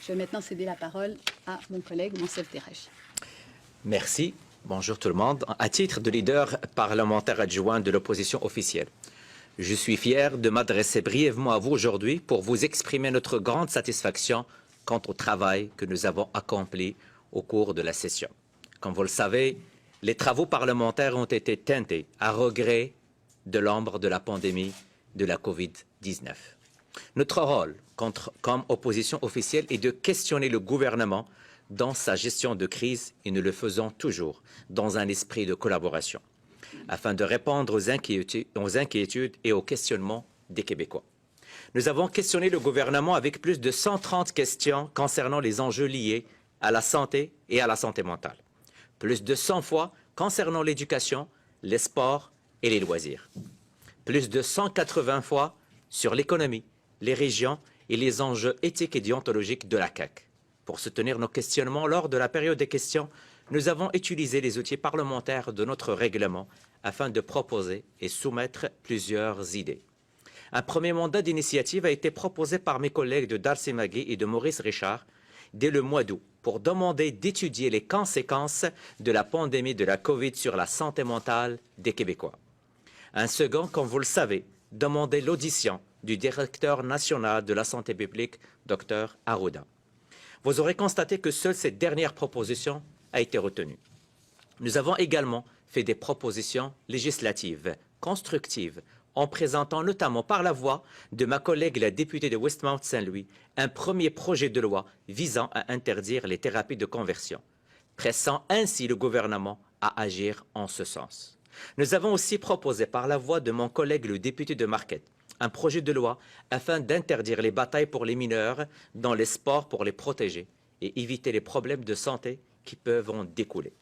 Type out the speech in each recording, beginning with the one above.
Je vais maintenant céder la parole à mon collègue Monsef Terrachi. Merci. Bonjour tout le monde. À titre de leader parlementaire adjoint de l'opposition officielle, je suis fier de m'adresser brièvement à vous aujourd'hui pour vous exprimer notre grande satisfaction quant au travail que nous avons accompli au cours de la session. Comme vous le savez, les travaux parlementaires ont été teintés à regret de l'ombre de la pandémie de la COVID-19. Notre rôle comme opposition officielle est de questionner le gouvernement dans sa gestion de crise et nous le faisons toujours dans un esprit de collaboration afin de répondre aux inquiétudes et aux questionnements des Québécois. Nous avons questionné le gouvernement avec plus de 130 questions concernant les enjeux liés à la santé et à la santé mentale. Plus de 100 fois concernant l'éducation, les sports et les loisirs. Plus de 180 fois sur l'économie, les régions et les enjeux éthiques et déontologiques de la CAQ. Pour soutenir nos questionnements lors de la période des questions, nous avons utilisé les outils parlementaires de notre règlement afin de proposer et soumettre plusieurs idées. Un premier mandat d'initiative a été proposé par mes collègues de Darcy Magui et de Maurice Richard dès le mois d'août pour demander d'étudier les conséquences de la pandémie de la COVID sur la santé mentale des Québécois. Un second, comme vous le savez, demandait l'audition du directeur national de la santé publique, Dr Arruda. Vous aurez constaté que seule cette dernière proposition a été retenue. Nous avons également fait des propositions législatives constructives en présentant notamment par la voix de ma collègue la députée de Westmount-Saint-Louis un premier projet de loi visant à interdire les thérapies de conversion, pressant ainsi le gouvernement à agir en ce sens. Nous avons aussi proposé par la voix de mon collègue le député de Marquette un projet de loi afin d'interdire les batailles pour les mineurs dans les sports pour les protéger et éviter les problèmes de santé qui peuvent en découler.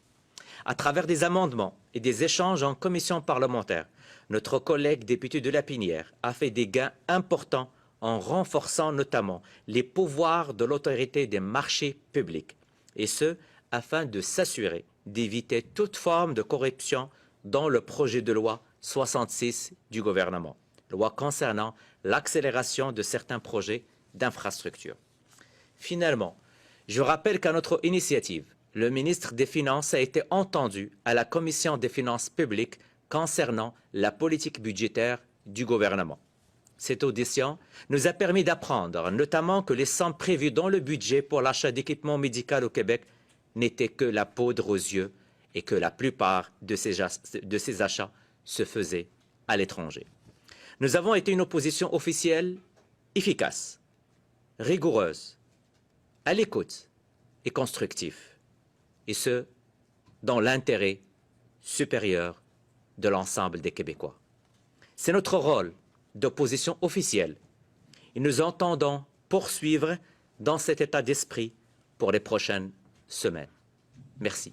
À travers des amendements et des échanges en commission parlementaire, notre collègue député de Lapinière a fait des gains importants en renforçant notamment les pouvoirs de l'autorité des marchés publics, et ce, afin de s'assurer d'éviter toute forme de corruption dans le projet de loi 66 du gouvernement, loi concernant l'accélération de certains projets d'infrastructure. Finalement, je rappelle qu'à notre initiative, le ministre des Finances a été entendu à la Commission des finances publiques concernant la politique budgétaire du gouvernement. Cette audition nous a permis d'apprendre notamment que les sommes prévues dans le budget pour l'achat d'équipements médicaux au Québec n'étaient que la poudre aux yeux et que la plupart de ces achats se faisaient à l'étranger. Nous avons été une opposition officielle efficace, rigoureuse, à l'écoute et constructive, et ce, dans l'intérêt supérieur de l'ensemble des Québécois. C'est notre rôle d'opposition officielle et nous entendons poursuivre dans cet état d'esprit pour les prochaines semaines. Merci.